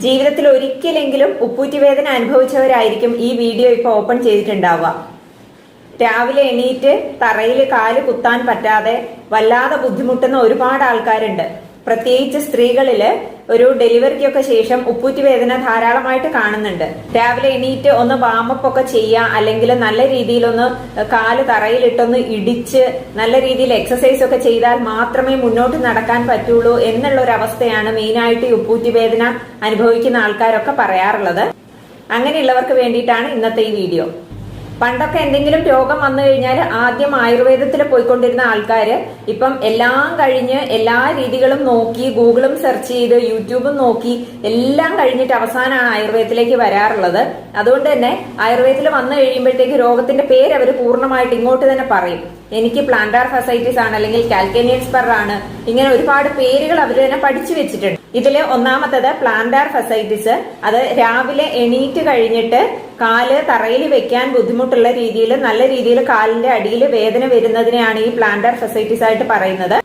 ജീവിതത്തിൽ ഒരിക്കലെങ്കിലും ഉപ്പൂറ്റുവേദന അനുഭവിച്ചവരായിരിക്കും ഈ വീഡിയോ ഇപ്പോൾ ഓപ്പൺ ചെയ്തിട്ടുണ്ടാവുക. രാവിലെ എണീറ്റ് തറയിൽ കാല് കുത്താൻ പറ്റാതെ വല്ലാതെ ബുദ്ധിമുട്ടുന്ന ഒരുപാട് ആൾക്കാരുണ്ട്. പ്രത്യേകിച്ച് സ്ത്രീകളില് ഒരു ഡെലിവറിക്കൊക്കെ ശേഷം ഉപ്പൂറ്റുവേദന ധാരാളമായിട്ട് കാണുന്നുണ്ട്. രാവിലെ എണീറ്റ് ഒന്ന് വാമപ്പ് ഒക്കെ ചെയ്യുക, അല്ലെങ്കിൽ നല്ല രീതിയിലൊന്ന് കാല് തറയിലിട്ടൊന്ന് ഇടിച്ച് നല്ല രീതിയിൽ എക്സസൈസ് ഒക്കെ ചെയ്താൽ മാത്രമേ മുന്നോട്ട് നടക്കാൻ പറ്റുള്ളൂ എന്നുള്ള ഒരു അവസ്ഥയാണ് മെയിനായിട്ട് ഈ ഉപ്പൂറ്റുവേദന അനുഭവിക്കുന്ന ആൾക്കാരൊക്കെ പറയാറുള്ളത്. അങ്ങനെയുള്ളവർക്ക് വേണ്ടിയിട്ടാണ് ഇന്നത്തെ ഈ വീഡിയോ. പണ്ടൊക്കെ എന്തെങ്കിലും രോഗം വന്നു കഴിഞ്ഞാൽ ആദ്യം ആയുർവേദത്തിൽ പോയിക്കൊണ്ടിരുന്ന ആൾക്കാര് ഇപ്പം എല്ലാം കഴിഞ്ഞ് എല്ലാ രീതികളും നോക്കി, ഗൂഗിളും സെർച്ച് ചെയ്ത് യൂട്യൂബും നോക്കി എല്ലാം കഴിഞ്ഞിട്ട് അവസാനമാണ് ആയുർവേദത്തിലേക്ക് വരാറുള്ളത്. അതുകൊണ്ട് തന്നെ ആയുർവേദത്തിൽ വന്നു കഴിയുമ്പോഴത്തേക്ക് രോഗത്തിന്റെ പേര് അവർ പൂർണ്ണമായിട്ട് ഇങ്ങോട്ട് തന്നെ പറയും. എനിക്ക് പ്ലാന്റാർ ഫസൈറ്റിസ് ആണ്, അല്ലെങ്കിൽ കാൽക്കേനിയൽ സ്പർ ആണ്, ഇങ്ങനെ ഒരുപാട് പേരുകൾ അവർ തന്നെ പഠിച്ചു വെച്ചിട്ടുണ്ട്. ഇതില് ഒന്നാമത്തത് പ്ലാന്റാർ ഫസൈറ്റിസ്. അത് രാവിലെ എണീറ്റ് കഴിഞ്ഞിട്ട് കാല് തറയിൽ വെക്കാൻ ബുദ്ധിമുട്ടുള്ള രീതിയിൽ നല്ല രീതിയിൽ കാലിന്റെ അടിയിൽ വേദന വരുന്നതിനെയാണ് ഈ പ്ലാന്റാർ ഫസൈറ്റിസ് ആയിട്ട് പറയുന്നത്.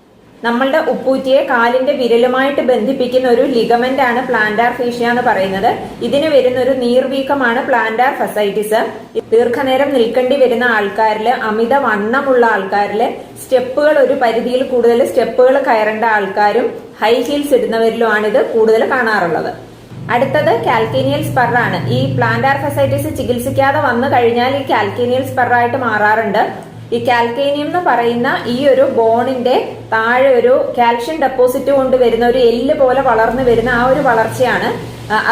നമ്മളുടെ ഉപ്പൂറ്റിയെ കാലിന്റെ വിരലുമായിട്ട് ബന്ധിപ്പിക്കുന്ന ഒരു ലിഗമെന്റ് ആണ് പ്ലാന്റാർ ഫേഷ്യ എന്ന് പറയുന്നത്. ഇതിന് വരുന്ന ഒരു നീർവീക്കമാണ് പ്ലാന്റാർ ഫസൈറ്റിസ്. ദീർഘനേരം നിൽക്കേണ്ടി വരുന്ന ആൾക്കാരില്, അമിത വണ്ണമുള്ള ആൾക്കാരില്, സ്റ്റെപ്പുകൾ ഒരു പരിധിയിൽ കൂടുതൽ സ്റ്റെപ്പുകൾ കയറേണ്ട ആൾക്കാരും ഹൈ ഹീൽസ് ഇടുന്നവരിലുമാണ് ഇത് കൂടുതൽ കാണാറുള്ളത്. അടുത്തത് കാൽക്കേനിയൽ സ്പർ ആണ്. ഈ പ്ലാന്റാർ ഫസൈറ്റിസ് ചികിത്സിക്കാതെ വന്നു കഴിഞ്ഞാൽ ഈ കാൽക്കേനിയൽ സ്പർ ആയിട്ട് മാറാറുണ്ട്. ഈ കാൽക്കേനിയം എന്ന് പറയുന്ന ഈ ഒരു ബോണിന്റെ താഴെ ഒരു കാൽഷ്യം ഡെപ്പോസിറ്റ് കൊണ്ട് വരുന്ന ഒരു എല്ല് പോലെ വളർന്നു വരുന്ന ആ ഒരു വളർച്ചയാണ്.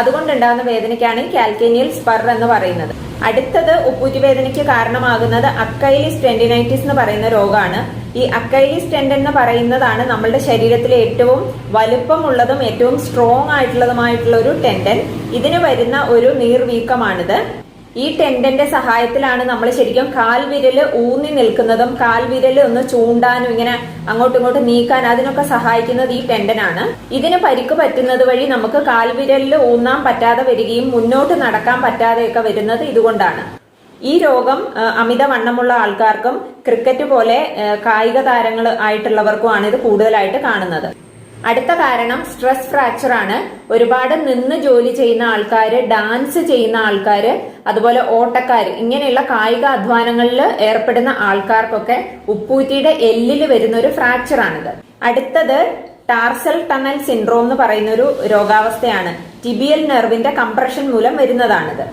അതുകൊണ്ടുണ്ടാകുന്ന വേദനയ്ക്കാണ് ഈ കാൽക്കേനിയൽ സ്പർ എന്ന് പറയുന്നത്. അടുത്തത് ഉപ്പൂറ്റുവേദനയ്ക്ക് കാരണമാകുന്നത് അക്കൈലിസ് ടെൻഡിനൈറ്റിസ് എന്ന് പറയുന്ന രോഗമാണ്. ഈ അക്കൈലിസ് ടെൻഡൻ എന്ന് പറയുന്നതാണ് നമ്മളുടെ ശരീരത്തിലെ ഏറ്റവും വലുപ്പമുള്ളതും ഏറ്റവും സ്ട്രോങ് ആയിട്ടുള്ളതുമായിട്ടുള്ള ഒരു ടെൻഡൻ. ഇതിന് വരുന്ന ഒരു നീർവീക്കമാണിത്. ഈ ടെൻഡന്റെ സഹായത്തിലാണ് നമ്മൾ ശരിക്കും കാൽവിരല് ഊന്നി നിൽക്കുന്നതും കാൽവിരല് ഒന്ന് ചൂണ്ടാനും ഇങ്ങനെ അങ്ങോട്ടും ഇങ്ങോട്ടും നീക്കാൻ അതിനൊക്കെ സഹായിക്കുന്നത് ഈ ടെൻഡനാണ്. ഇതിന് പരിക്ക് പറ്റുന്നത് വഴി നമുക്ക് കാൽവിരലിൽ ഊന്നാൻ പറ്റാതെ വരികയും മുന്നോട്ട് നടക്കാൻ പറ്റാതെയൊക്കെ വരുന്നത് ഇതുകൊണ്ടാണ്. ഈ രോഗം അമിതവണ്ണമുള്ള ആൾക്കാർക്കും ക്രിക്കറ്റ് പോലെ കായിക താരങ്ങൾ ആയിട്ടുള്ളവർക്കുമാണ് ഇത് കൂടുതലായിട്ട് കാണുന്നത്. അടുത്ത കാരണം സ്ട്രെസ് ഫ്രാക്ചർ ആണ്. ഒരുപാട് നിന്ന് ജോലി ചെയ്യുന്ന ആൾക്കാര്, ഡാൻസ് ചെയ്യുന്ന ആൾക്കാര്, അതുപോലെ ഓട്ടക്കാര്, ഇങ്ങനെയുള്ള കായിക അധ്വാനങ്ങളിൽ ഏർപ്പെടുന്ന ആൾക്കാർക്കൊക്കെ ഉപ്പൂറ്റിയുടെ എല്ലില് വരുന്ന ഒരു ഫ്രാക്ചർ ആണിത്. അടുത്തത് ടാർസൽ ടണൽ സിൻഡ്രോം എന്ന് പറയുന്ന ഒരു രോഗാവസ്ഥയാണ്. ടിബിയൽ നെർവിന്റെ കംപ്രഷൻ മൂലം വരുന്നതാണിത്.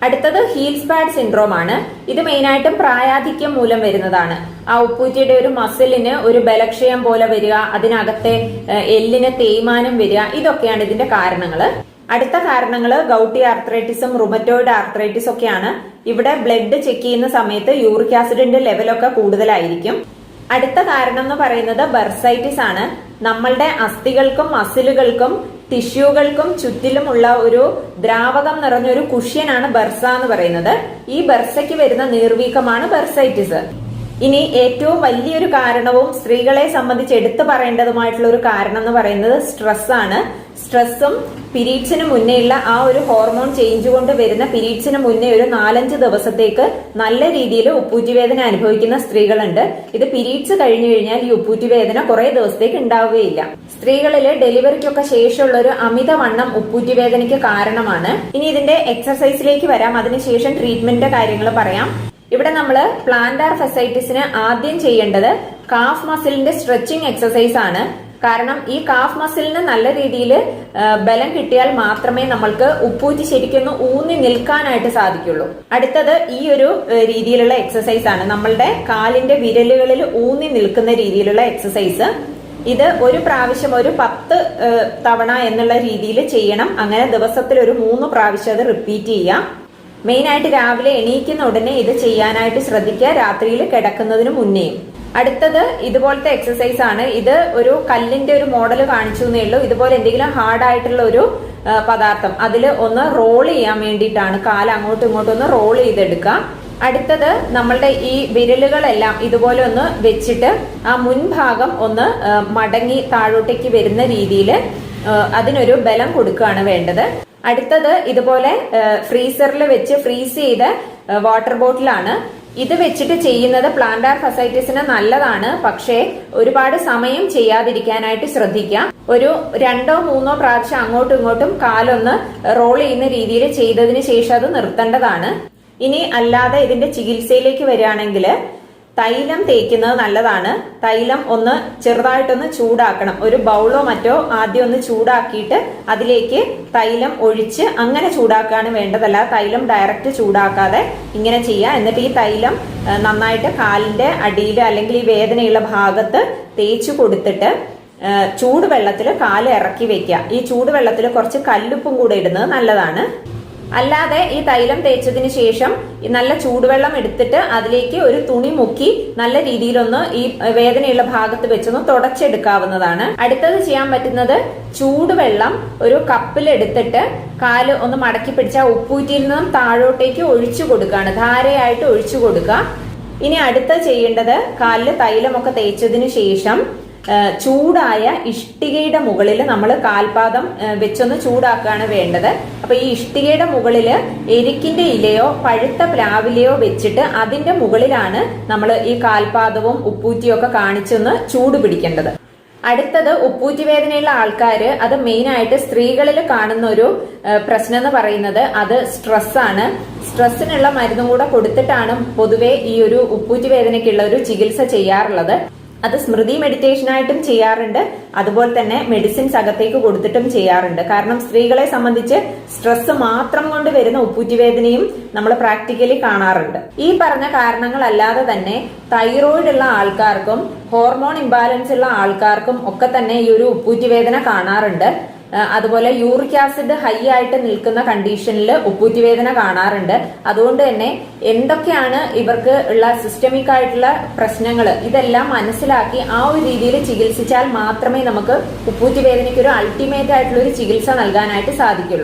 അടുത്തത് ഹീൽസ് പാഡ് സിൻഡ്രോം ആണ്. ഇത് മെയിനായിട്ടും പ്രായാധിക്യം മൂലം വരുന്നതാണ്. ആ ഉപ്പൂറ്റിയുടെ ഒരു മസിലിന് ഒരു ബലക്ഷയം പോലെ വരിക, അതിനകത്തെ എല്ലിന് തേയ്മാനം വരിക, ഇതൊക്കെയാണ് ഇതിന്റെ കാരണങ്ങള്. അടുത്ത കാരണങ്ങള് ഗൗട്ടി ആർത്രൈറ്റിസും റുമറ്റോയിഡ് ആർത്രൈറ്റിസ് ഒക്കെയാണ്. ഇവിടെ ബ്ലഡ് ചെക്ക് ചെയ്യുന്ന സമയത്ത് യൂറിക് ആസിഡിന്റെ ലെവലൊക്കെ കൂടുതലായിരിക്കും. അടുത്ത കാരണം എന്ന് പറയുന്നത് ബർസൈറ്റിസ് ആണ്. നമ്മളുടെ അസ്ഥികൾക്കും മസിലുകൾക്കും ടിഷ്യൂകൾക്കും ചുറ്റിലുമുള്ള ഒരു ദ്രാവകം നിറഞ്ഞൊരു കുഷ്യനാണ് ബർസ എന്ന് പറയുന്നത്. ഈ ബർസയ്ക്ക് വരുന്ന നീർവീക്കമാണ് ബർസൈറ്റിസ്. ഇനി ഏറ്റവും വലിയൊരു കാരണവും സ്ത്രീകളെ സംബന്ധിച്ച് എടുത്തു പറയേണ്ടതുമായിട്ടുള്ള ഒരു കാരണം എന്ന് പറയുന്നത് സ്ട്രെസ് ആണ്. സ്ട്രെസ്സും പീരീഡ്സിന് മുന്നേയുള്ള ആ ഒരു ഹോർമോൺ ചേഞ്ച് കൊണ്ട് വരുന്ന പീരീഡ്സിന് മുന്നേ ഒരു 4-5 ദിവസത്തേക്ക് നല്ല രീതിയിൽ ഉപ്പൂറ്റുവേദന അനുഭവിക്കുന്ന സ്ത്രീകളുണ്ട്. ഇത് പീരീഡ്സ് കഴിഞ്ഞു കഴിഞ്ഞാൽ ഈ ഉപ്പൂറ്റുവേദന കുറെ ദിവസത്തേക്ക് ഉണ്ടാവുകയില്ല. സ്ത്രീകളില് ഡെലിവറിക്കൊക്കെ ശേഷമുള്ള ഒരു അമിതവണ്ണം ഉപ്പൂറ്റുവേദനയ്ക്ക് കാരണമാണ്. ഇനി ഇതിന്റെ എക്സർസൈസിലേക്ക് വരാം, അതിനുശേഷം ട്രീറ്റ്മെന്റിന്റെ കാര്യങ്ങൾ പറയാം. ഇവിടെ നമ്മൾ പ്ലാന്റാർ ഫസൈറ്റിസിന് ആദ്യം ചെയ്യേണ്ടത് കാഫ് മസിലിന്റെ സ്ട്രെച്ചിങ് എക്സസൈസ് ആണ്. കാരണം ഈ കാഫ് മസിലിന് നല്ല രീതിയിൽ ബലം കിട്ടിയാൽ മാത്രമേ നമ്മൾക്ക് ഉപ്പൂറ്റി ശരിക്കൊന്ന് ഊന്നി നിൽക്കാനായിട്ട് സാധിക്കുള്ളൂ. അടുത്തത് ഈ ഒരു രീതിയിലുള്ള എക്സസൈസ് ആണ്. നമ്മളുടെ കാലിന്റെ വിരലുകളിൽ ഊന്നി നിൽക്കുന്ന രീതിയിലുള്ള എക്സസൈസ്. ഇത് ഒരു പ്രാവശ്യം ഒരു 10 തവണ എന്നുള്ള രീതിയിൽ ചെയ്യണം. അങ്ങനെ ദിവസത്തിൽ ഒരു 3 പ്രാവശ്യം അത് റിപ്പീറ്റ് ചെയ്യാം. മെയിനായിട്ട് രാവിലെ എണീക്കുന്ന ഉടനെ ഇത് ചെയ്യാനായിട്ട് ശ്രദ്ധിക്കുക, രാത്രിയിൽ കിടക്കുന്നതിന് മുന്നേയും. അടുത്തത് ഇതുപോലത്തെ എക്സസൈസ് ആണ്. ഇത് ഒരു കല്ലിന്റെ ഒരു മോഡൽ കാണിച്ചു എന്നേ ഉള്ളൂ. ഇതുപോലെ എന്തെങ്കിലും ഹാർഡ് ആയിട്ടുള്ള ഒരു പദാർത്ഥം അതിൽ ഒന്ന് റോൾ ചെയ്യാൻ വേണ്ടിയിട്ടാണ്. കാല് അങ്ങോട്ടും ഇങ്ങോട്ടും ഒന്ന് റോൾ ചെയ്തെടുക്കുക. അടുത്തത് നമ്മളുടെ ഈ വിരലുകളെല്ലാം ഇതുപോലെ ഒന്ന് വെച്ചിട്ട് ആ മുൻഭാഗം ഒന്ന് മടങ്ങി താഴോട്ടേക്ക് വരുന്ന രീതിയിൽ അതിനൊരു ബലം കൊടുക്കുകയാണ് വേണ്ടത്. അടുത്തത് ഇതുപോലെ ഫ്രീസറിൽ വെച്ച് ഫ്രീസ് ചെയ്ത വാട്ടർ ബോട്ടിലാണ്. ഇത് വെച്ചിട്ട് ചെയ്യുന്നത് പ്ലാന്റാർ ഫസൈറ്റിസിന് നല്ലതാണ്. പക്ഷേ ഒരുപാട് സമയം ചെയ്യാതിരിക്കാനായിട്ട് ശ്രദ്ധിക്കുക. ഒരു 2 or 3 പ്രാവശ്യം അങ്ങോട്ടും ഇങ്ങോട്ടും കാലൊന്ന് റോൾ ചെയ്യുന്ന രീതിയിൽ ചെയ്തതിന് ശേഷം അത് നിർത്തേണ്ടതാണ്. ഇനി അല്ലാതെ ഇതിന്റെ ചികിത്സയിലേക്ക് വരികയാണെങ്കിൽ തൈലം തേക്കുന്നത് നല്ലതാണ്. തൈലം ഒന്ന് ചെറുതായിട്ടൊന്ന് ചൂടാക്കണം. ഒരു ബൗളോ മറ്റോ ആദ്യം ഒന്ന് ചൂടാക്കിയിട്ട് അതിലേക്ക് തൈലം ഒഴിച്ച് അങ്ങനെ ചൂടാക്കുകയാണ് വേണ്ടതല്ല. തൈലം ഡയറക്റ്റ് ചൂടാക്കാതെ ഇങ്ങനെ ചെയ്യുക. എന്നിട്ട് ഈ തൈലം നന്നായിട്ട് കാലിന്റെ അടിയിൽ അല്ലെങ്കിൽ ഈ വേദനയുള്ള ഭാഗത്ത് തേച്ചു കൊടുത്തിട്ട് ചൂടുവെള്ളത്തിൽ കാല് ഇറക്കി വെക്കുക. ഈ ചൂടുവെള്ളത്തിൽ കുറച്ച് കല്ലുപ്പും കൂടെ ഇടുന്നത് നല്ലതാണ്. അല്ലാതെ ഈ തൈലം തേച്ചതിന് ശേഷം നല്ല ചൂടുവെള്ളം എടുത്തിട്ട് അതിലേക്ക് ഒരു തുണി മുക്കി നല്ല രീതിയിലൊന്ന് ഈ വേദനയുള്ള ഭാഗത്ത് വെച്ചൊന്ന് തുടച്ചെടുക്കാവുന്നതാണ്. അടുത്തത് ചെയ്യാൻ പറ്റുന്നത് ചൂടുവെള്ളം ഒരു കപ്പിൽ എടുത്തിട്ട് കാല് ഒന്ന് മടക്കി പിടിച്ച ഉപ്പൂറ്റിയിൽ നിന്നും താഴോട്ടേക്ക് ഒഴിച്ചു കൊടുക്കുകയാണ്. ധാരയായിട്ട് ഒഴിച്ചു കൊടുക്കുക. ഇനി അടുത്ത ചെയ്യേണ്ടത് കാലില് തൈലമൊക്കെ തേച്ചതിന് ശേഷം ചൂടായ ഇഷ്ടികയുടെ മുകളിൽ നമ്മൾ കാൽപാദം വെച്ചൊന്ന് ചൂടാക്കുകയാണ് വേണ്ടത്. അപ്പൊ ഈ ഇഷ്ടികയുടെ മുകളില് എരിക്കിന്റെ ഇലയോ പഴുത്ത പ്ലാവിലയോ വെച്ചിട്ട് അതിന്റെ മുകളിലാണ് നമ്മൾ ഈ കാൽപാദവും ഉപ്പൂറ്റിയും ഒക്കെ കാണിച്ചൊന്ന് ചൂട് പിടിക്കേണ്ടത്. അടുത്തത് ഉപ്പൂറ്റി വേദനയുള്ള ആൾക്കാര്, അത് മെയിൻ ആയിട്ട് സ്ത്രീകളിൽ കാണുന്ന ഒരു പ്രശ്നം എന്ന് പറയുന്നത് അത് സ്ട്രെസ്സാണ്. സ്ട്രെസ്സിനുള്ള മരുന്നും കൂടെ കൊടുത്തിട്ടാണ് പൊതുവെ ഈ ഒരു ഉപ്പൂറ്റി വേദനയ്ക്കുള്ള ഒരു ചികിത്സ ചെയ്യാറുള്ളത്. അത് സ്മൃതി മെഡിറ്റേഷനായിട്ടും ചെയ്യാറുണ്ട്, അതുപോലെ തന്നെ മെഡിസിൻസ് അകത്തേക്ക് കൊടുത്തിട്ടും ചെയ്യാറുണ്ട്. കാരണം സ്ത്രീകളെ സംബന്ധിച്ച് സ്ട്രെസ് മാത്രം കൊണ്ട് വരുന്ന ഉപ്പൂറ്റി വേദനയും നമ്മൾ പ്രാക്ടിക്കലി കാണാറുണ്ട്. ഈ പറഞ്ഞ കാരണങ്ങളല്ലാതെ തന്നെ തൈറോയിഡ് ഉള്ള ആൾക്കാർക്കും ഹോർമോൺ ഇംബാലൻസ് ഉള്ള ആൾക്കാർക്കും ഒക്കെ തന്നെ ഈ ഒരു ഉപ്പൂറ്റി വേദന കാണാറുണ്ട്. അതുപോലെ യൂറിക് ആസിഡ് ഹൈ ആയിട്ട് നിൽക്കുന്ന കണ്ടീഷനിൽ ഉപ്പൂറ്റി വേദന കാണാറുണ്ട്. അതുകൊണ്ട് തന്നെ എന്തൊക്കെയാണ് ഇവർക്ക് ഉള്ള സിസ്റ്റമിക് ആയിട്ടുള്ള പ്രശ്നങ്ങൾ ഇതെല്ലാം മനസ്സിലാക്കി ആ ഒരു രീതിയിൽ ചികിത്സിച്ചാൽ മാത്രമേ നമുക്ക് ഉപ്പൂറ്റി വേദനയ്ക്ക് ഒരു അൾട്ടിമേറ്റ് ആയിട്ടുള്ള ഒരു ചികിത്സ നൽകാനായിട്ട് സാധിക്കുള്ളൂ.